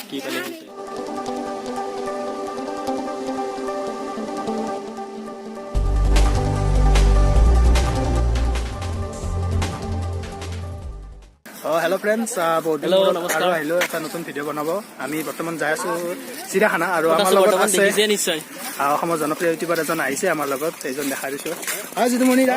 কি পালে hello' friends, বহুত দিন Hello, মূৰত নমস্কাৰ। আৰু আহিলো এটা নতুন ভিডিঅ' বনাব। আমি বৰ্তমান যাই আছো চিৰিয়াখানা আৰু ক'ত আমাৰ আছো লগত বৰ্তমান আছে দেখিছে নিশ্চয় অসমৰ জনপ্ৰিয় ইউটিউবাৰ এজন আহিছে আমাৰ লগত, এইজন দেখাই দিছো। হয় যিতুমণি দা,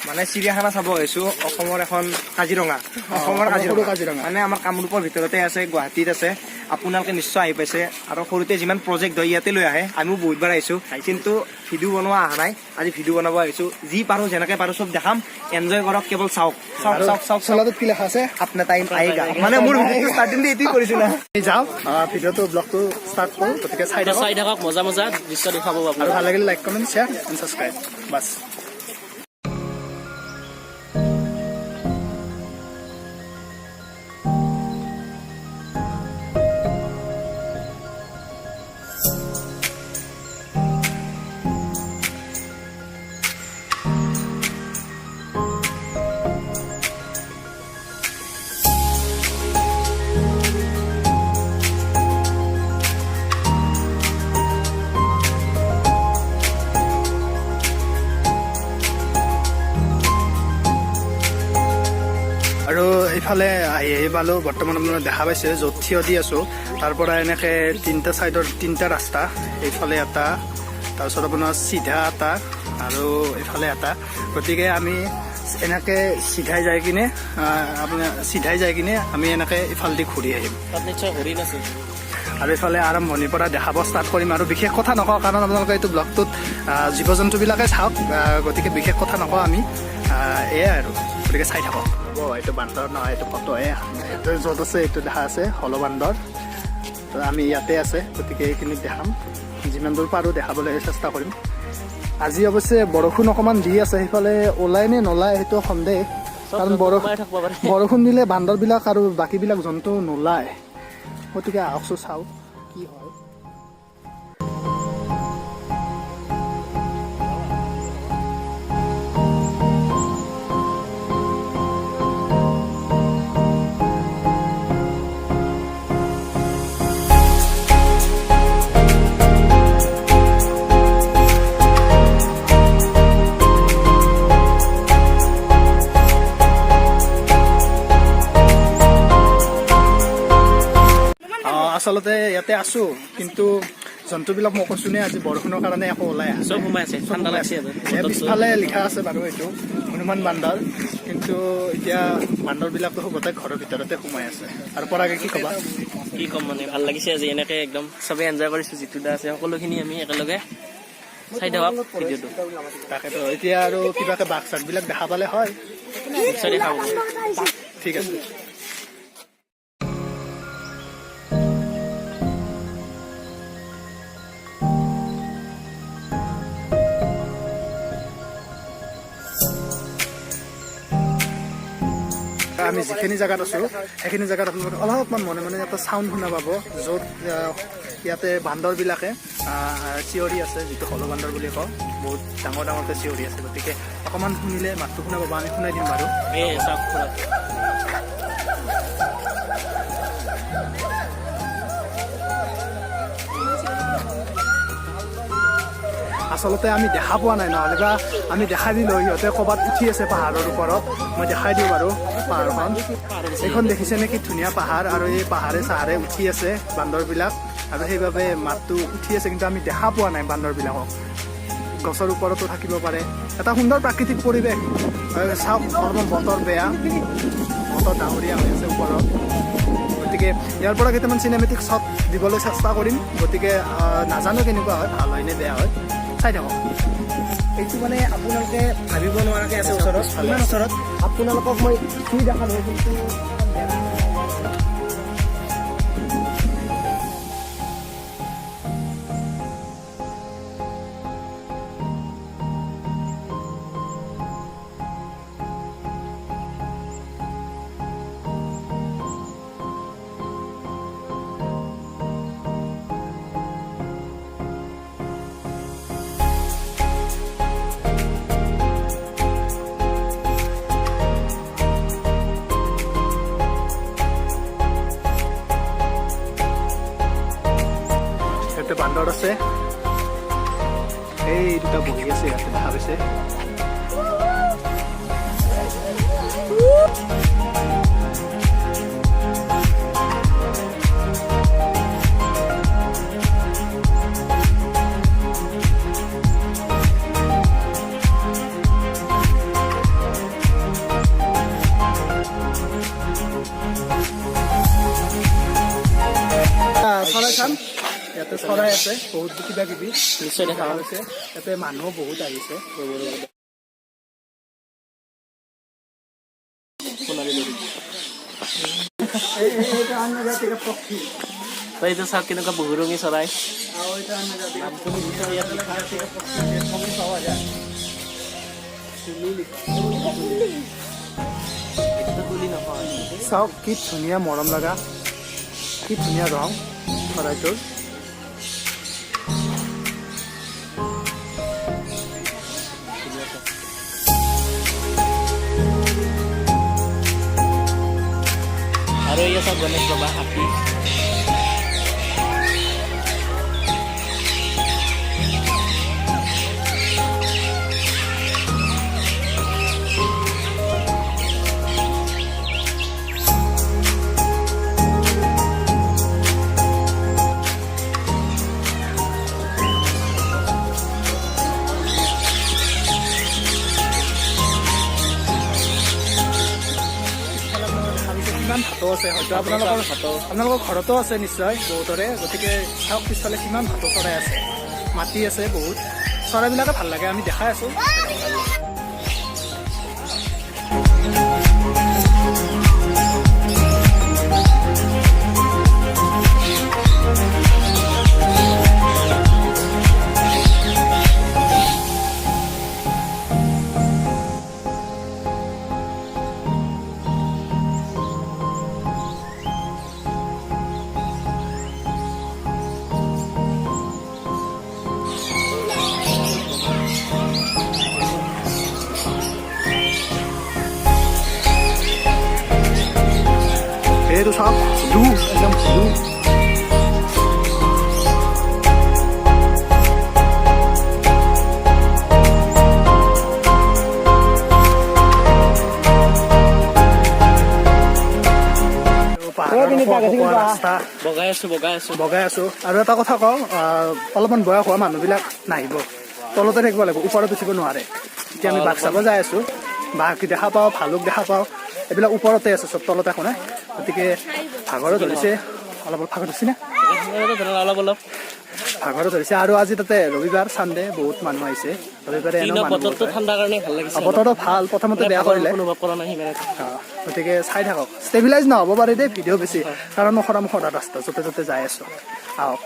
মানে চিৰিয়াখানা চাব আহিছো, অসমৰ এখন কাজিৰঙা, অসমৰ কাজিৰঙা মানে আমাৰ কামৰূপৰ ভিতৰতে আছে, গুৱাহাটীত আছে। আপোনালোকে নিশ্চয় আহি পাইছে আৰু সৰুতে যিমান প্ৰজেক্ট হয় ইয়াতে লৈ আহে। আমিও বহুতবাৰ আহিছো, কিন্তু ভিডিঅ' বনোৱা অহা নাই। আজি ভিডিঅ' বনাব আহিছো, যি পাৰো যেনেকে পাৰো চব দেখাম। এনজয় কৰক, কেৱল চাওক চাওক আৰু চাওক চাওক চাওক। চলাটোত কি লেখা আছে? আপোনাৰ টাইম আয়েগা, মানে মোৰ ষ্টাৰ্টিং এইটোৱে কৰিছো না। আমি যাওঁ, ভিডিঅ'টো ব্লগটো ষ্টাৰ্ট কৰোঁ, গতিকে চাই থাকক। চাই থাকক, মজা মজা দৃশ্য দেখাব আৰু আপোনাক। ভাল লাগিলে like comment share and subscribe bus. আৰু এইফালে আহি পালোঁ, বৰ্তমান আপোনাৰ দেখা পাইছে য'ত থিয় দি আছোঁ তাৰ পৰা এনেকৈ তিনিটা ছাইডৰ তিনিটা ৰাস্তা, এইফালে এটা, তাৰপিছত আপোনাৰ চিধা এটা আৰু এইফালে এটা। গতিকে আমি এনেকৈ চিধাই যাই কিনে আমি এনেকৈ ইফালেদি ঘূৰি আহিম তাত নিশ্চয় হৰিণ আছে। আৰু এইফালে আৰম্ভণিৰ পৰা দেখাব ষ্টাৰ্ট কৰিম। আৰু বিশেষ কথা নকওঁ, কাৰণ আপোনালোকে এইটো ব্লগটোত জীৱ জন্তুবিলাকে চাওক, গতিকে বিশেষ কথা নকওঁ আমি। এয়াই আৰু, গতিকে চাই থাকক। এইটো বান্দৰ নহয়, এইটো ফটোহে। এইটো য'ত আছে এইটো দেখা আছে হল বান্দৰ, তো আমি ইয়াতে আছে, গতিকে এইখিনিত দেখাম, যিমান দূৰ পাৰোঁ দেখাবলৈ চেষ্টা কৰিম। আজি অৱশ্যে বৰষুণ অকণমান দি আছে, সেইফালে ওলাই নে নোলায় সেইটো সন্দেহ, কাৰণ সোমাই থাকিব পাৰে। বৰষুণ দিলে বান্দৰবিলাক আৰু বাকীবিলাক জন্তু নোলায়। গতিকে আহকচোন চাওঁ কি হয়। আচলতে ইয়াতে আছোঁ, কিন্তু জন্তুবিলাক মই কৈছোঁনে আজি বৰষুণৰ কাৰণে একো ওলাই আহে। চব সোমাই আছে, ঠাণ্ডা লাগছে। পিছফালে লিখা আছে বাৰু এইটো হনুমান বান্দৰ, কিন্তু এতিয়া বান্দৰবিলাকতো গোটেই ঘৰৰ ভিতৰতে সোমাই আছে। আৰু পৰাগে কি ক'বা? কি ক'ম, মানে ভাল লাগিছে আজি এনেকে একদম চবেই এনজয় কৰিছোঁ। যিটো দা আছে সকলোখিনি আমি একেলগে চাই থাকক ভিডিঅ'টো। তাকেতো এতিয়া আৰু কিবাকে বাঘ চাঘবিলাক দেখা পালে হয়। নিশ্চয় দেখাব। ঠিক আছে। আমি যিখিনি জেগাত আছোঁ সেইখিনি জেগাত আপোনালোকে অলপমান মনে মনে এটা চাউণ্ড শুনা পাব, য'ত ইয়াতে বান্দৰবিলাকে চিঞৰি আছে, যিটো হল বান্দৰ বুলি কওঁ, বহুত ডাঙৰ ডাঙৰকৈ চিঞৰি আছে। গতিকে অকণমান শুনিলে মাতটো শুনা পাব, আমি শুনাই দিম বাৰু। এই চাওক পুৰা। আচলতে আমি দেখা পোৱা নাই, নহ'লে বা আমি দেখাই দিলোঁ, সিহঁতে ক'ৰবাত উঠি আছে পাহাৰৰ ওপৰত। মই দেখাই দিওঁ বাৰু পাহাৰখন। এইখন দেখিছে নেকি ধুনীয়া পাহাৰ, আৰু এই পাহাৰে চাহাৰে উঠি আছে বান্দৰবিলাক, আৰু সেইবাবে মাতটো উঠি আছে, কিন্তু আমি দেখা পোৱা নাই বান্দৰবিলাকক। গছৰ ওপৰতো থাকিব পাৰে, এটা সুন্দৰ প্ৰাকৃতিক পৰিৱেশ। চাওক অলপমান বতৰ বেয়া, বতৰ ডাৱৰীয়া হৈ আছে ওপৰত। গতিকে ইয়াৰ পৰা কেইটামান চিনেমেটিক শ্বট দিবলৈ চেষ্টা কৰিম। গতিকে নাজানো কেনেকুৱা হয়, ভাল হয় নে বেয়া হয়, চাই থাকক। এইটো মানে আপোনালোকে ভাবিব নোৱাৰাকে আছে ওচৰত, ইমান ওচৰত আপোনালোকক মই কি দেখালো, কিন্তু তলত আছে এই দুটা বহি আছে ইয়াতে দেখা পাইছে চৰাই চাম ইয়াতে চৰাই আছে বহুত কিবা কিবি নিশ্চয় দেখা পাম হৈছে ইয়াতে মানুহ বহুত আহিছে পক্ষী তই এইটো চাওক কেনেকুৱা বহুৰঙী চৰাই চাওক কি ধুনীয়া মৰম লগা কি ধুনীয়া ৰং চৰাইটোৰ আৰু এই চাওক গণেশ বাবা হাতী কিমান ভাতো আছে হয়তো আপোনালোকৰ ঘৰতো আছে নিশ্চয় বহুতৰে গতিকে চাওক পিছফালে কিমান ভাতো চৰাই আছে মাটি আছে বহুত চৰাইবিলাকে ভাল লাগে আমি দেখাই আছো এইটো চাওক ব্লু একদম ব্লু ৰাস্তা বগাই আছো আৰু এটা কথা কওঁ অলপমান বয়স হোৱা মানুহবিলাক নাহিব তলতে থাকিব লাগিব ওপৰত উঠিব নোৱাৰে এতিয়া আমি বাঘ চাব যাই আছো বাঘ দেখা পাওঁ ভালুক দেখা পাওঁ এইবিলাক ওপৰতে আছে চব তলতে একো নাই গতিকে ভাগৰো ধৰিছে অলপ ভাগৰ ধৰিছে নে অলপ ভাগৰো ধৰিছে আৰু আজি তাতে ৰবিবাৰ চানডে বহুত মানুহ আহিছে ৰবিবাৰে বতৰটো ঠাণ্ডাৰ কাৰণে ভাল লাগিছে বতৰটো ভাল প্ৰথমতে বেয়া কৰিলে অনুভৱ কৰা নাই সিমান গতিকে চাই থাকক ষ্টেবিলাইজ নহ'ব পাৰে দেই ভিডিঅ' বেছি কাৰণ মুখৰ ৰাস্তা য'তে ত'তে যাই আছো আহক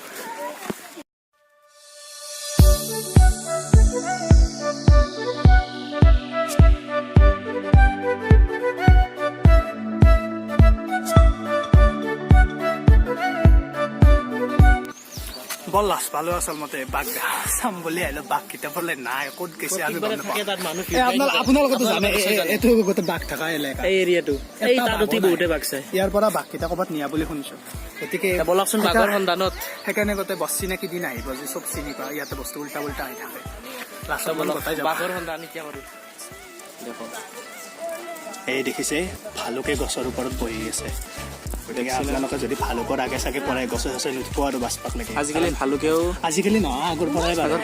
বৰ লাজ পালো আচলতে বাঘ চাম বুলি আহিলো বাঘ কিতাপলে নাই ক'ত গৈছে আমি গম নাপাওঁ আপোনালোকেতো জানে এইটো গোটেই বাঘ থকা এলেকা এই এৰিয়াটো এই তাত উঠি বহুতে বাঘ চাই ইয়াৰ পৰা বাঘ কেইটা ক'ৰবাত নিয়া বুলি শুনিছো গতিকে বলকচোন বাঘৰ সন্ধানত সেইকাৰণে গোটেই বছ চিনাকি দিন আহিব যে চব চিনি পাওঁ ইয়াতে বস্তু উল্টা উল্টা আহি থাকে লাষ্টত মানে গতাই যাব বাঘৰ সন্ধান এতিয়া কৰো দেখো এই দেখিছে ভালুকে গছৰ ওপৰত বহি আছে গতিকে আপোনালোকে যদি ভালুকৰ আগে চাগে পৰাই গছে চছে নুঠিব আৰু বাচপাক লাগে আজিকালি ভালুকেও আজিকালি নহয় আগৰ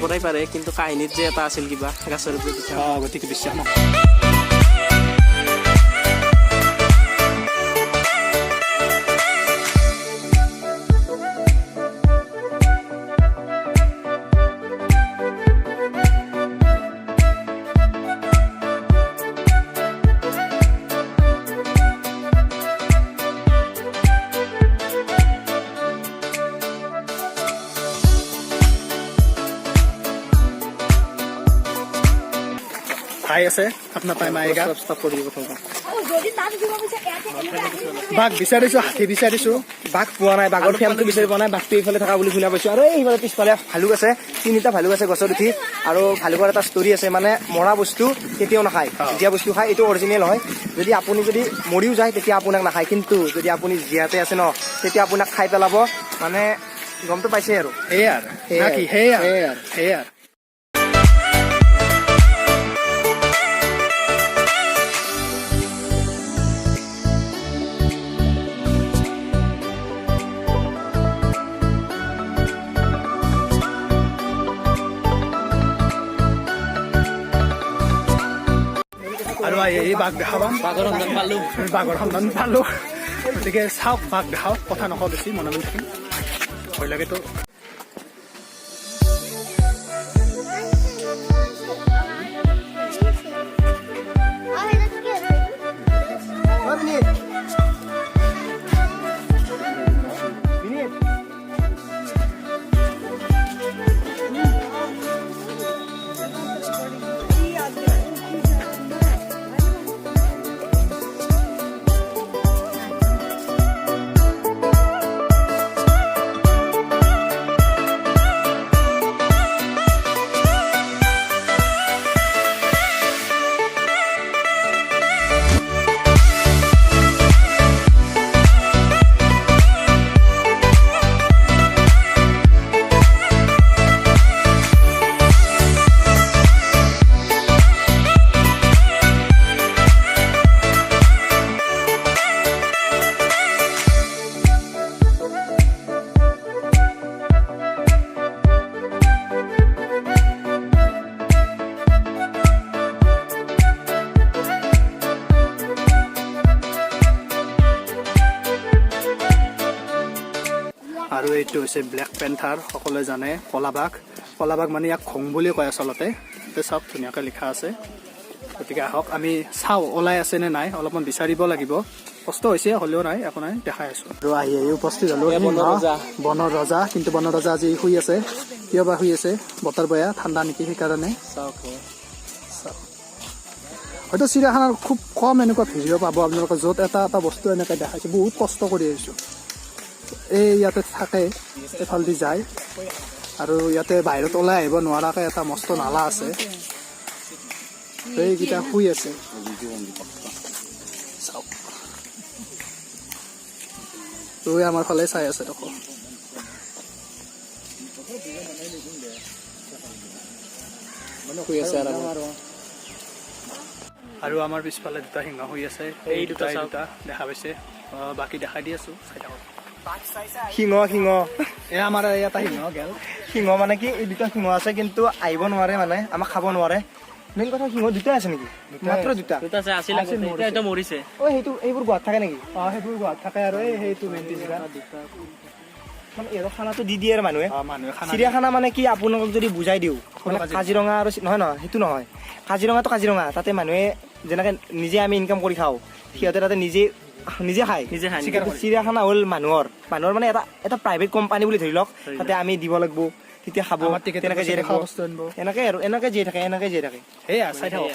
পৰাই পাৰে কিন্তু কাহিনীত যে এটা আছিল কিবা গাছৰ ওপৰত গতিকে বিশ্বাস নকৰো ঠাই আছে আপোনাৰ টাইম আয়েগা বাঘ বিচাৰিছো হাতী বিচাৰিছো বাঘ পোৱা নাই বাঘৰ ফেমটো বিচাৰি পোৱা নাই বাঘটো এইফালে থকা বুলি শুনা পাইছো আৰু এইফালে পিছফালে ভালুক আছে 3টা ভালুক আছে গছত উঠি আৰু ভালুকৰ এটা ষ্টৰি আছে মানে মৰা বস্তু কেতিয়াও নাখায় জীয়া বস্তু খায় এইটো অৰিজিনেল হয় যদি আপুনি যদি মৰিও যায় তেতিয়া আপোনাক নাখায় কিন্তু যদি আপুনি জীয়াতে আছে ন তেতিয়া আপোনাক খাই পেলাব মানে গমটো পাইছে আৰু সেয়ে আৰু নাকি সেয়ে আৰু আৰু এই বাঘ দেখাবাম বাঘৰ সন্ধান পালো আমি বাঘৰ সন্ধান পালো গতিকে চাওক বাঘ দেখাওক কথা নকওঁ বেছি মনে মনে থাকিম ভয় লাগেতো আৰু এইটো হৈছে ব্লেক পেন্থাৰ সকলোৱে জানে কলা বাঘ মানে ইয়াক খং বুলি কয় আচলতে তাতে চাওক ধুনীয়াকৈ লিখা আছে গতিকে আহক আমি চাওঁ ওলাই আছে নে নাই অলপমান বিচাৰিব লাগিব কষ্ট হৈছে হ'লেও নাই একো নাই দেখাই আছো আৰু আহি উপস্থিত হ'লো বনৰ ৰজা কিন্তু বনৰ ৰজা আজি শুই আছে কিয় বা শুই আছে বতৰ বেয়া ঠাণ্ডা নেকি সেইকাৰণে হয়তো চিৰিয়াখানাৰ খুব কম এনেকুৱা ভিডিঅ' পাব আপোনালোকে য'ত এটা বস্তু এনেকৈ দেখাইছে বহুত কষ্ট কৰি আহিছোঁ এই ইয়াতে থাকে এফালেদি যায় আৰু ইয়াতে বাহিৰত ওলাই আহিব নোৱাৰাকৈ এটা মস্ত নালা আছে এইকেইটা শুই আছে চাওক ৰৈ আমাৰ ফালে চাই আছে দেখো শুই আছে আৰু আমাৰ পিছফালে দুটা সিংহ শুই আছে এই দুটা দেখা পাইছে বাকী দেখাই দি আছো চাই থাকক সিংহ এয়া আমাৰ ইয়াত সিংহ গেল সিংহ মানে কি এই দুটা সিংহ আছে কিন্তু আহিব নোৱাৰে মানে আমাক খাব নোৱাৰে মেইন কথা সিংহ দুটা আছে নেকি মাত্ৰ দুটা আছিল এতিয়া মৰিছে সেইটো এইবোৰ গুৱাহাটীত থাকে নেকি সেইবোৰ গুৱাহাটীত থাকে আৰু সেইটো মেইন মানে এই খানাটো দি দিয়ে আৰু মানুহে চিৰিয়াখানা মানে কি আপোনালোকক যদি বুজাই দিওঁ কাজিৰঙা আৰু নহয় সেইটো নহয় কাজিৰঙাটো কাজিৰঙা তাতে মানুহে যেনেকে নিজে আমি ইনকাম কৰি খাওঁ সিহঁতে তাতে নিজে খায় চিৰিয়াখানা হ'ল মানুহৰ মানে এটা প্ৰাইভেট কোম্পানী বুলি ধৰি লওক তাতে আমি দিব লাগিব তেতিয়া খাব তেনেকে জীয়াই থাকিব এনেকে আৰু এনেকে জীয়াই থাকে সেয়া চাই থাকক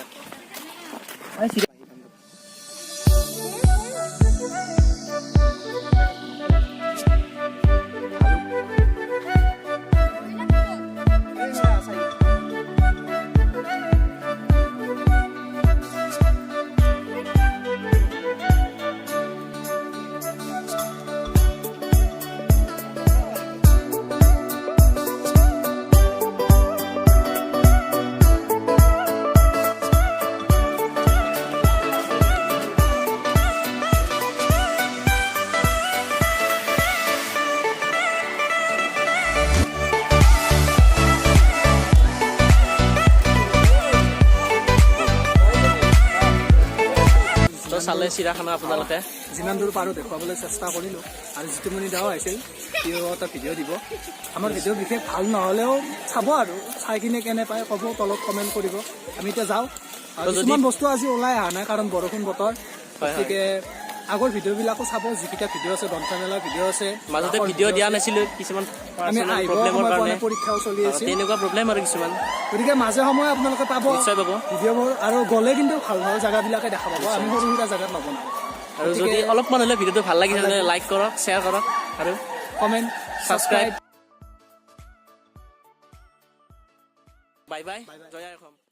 চালে চিৰিয়াখানা আপোনালোকে যিমান দূৰ পাৰোঁ দেখুৱাবলৈ চেষ্টা কৰিলোঁ আৰু জিতুমণি দাও আহিছিল তেওঁ এটা ভিডিঅ' দিব আমাৰ ভিডিঅ' বিশেষ ভাল নহ'লেও চাব আৰু চাই কিনে কেনে পায় ক'ব তলত কমেণ্ট কৰিব আমি এতিয়া যাওঁ আৰু কিছুমান বস্তু আজি ওলাই অহা নাই কাৰণ বৰষুণ বতৰ গতিকে আগৰ ভিডিঅ'বিলাকো চাব যিকেইটা ভিডিঅ' আছে গ্ৰন্থমেলাৰ ভিডিঅ' আছে মাজতে ভিডিঅ' দিয়া নাছিলোঁ কিছুমান আমি প্ৰব্লেমৰ কাৰণে পৰীক্ষাও চলি আছে তেনেকুৱা প্ৰব্লেম আৰু কিছুমান গতিকে মাজে সময়ে আপোনালোকে পাব নিশ্চয় পাব ভিডিঅ'বোৰ আৰু গ'লে কিন্তু ভাল ভাল জেগাবিলাকে দেখা পাব আমি সৰু সুৰা জেগাত নবনাওঁ আৰু যদি অলপমান হ'লে ভিডিঅ'টো ভাল লাগিছে তেন্তে লাইক কৰক শ্বেয়াৰ কৰক আৰু কমেণ্ট ছাবস্ক্ৰাইব বাই বাই জয় অসম।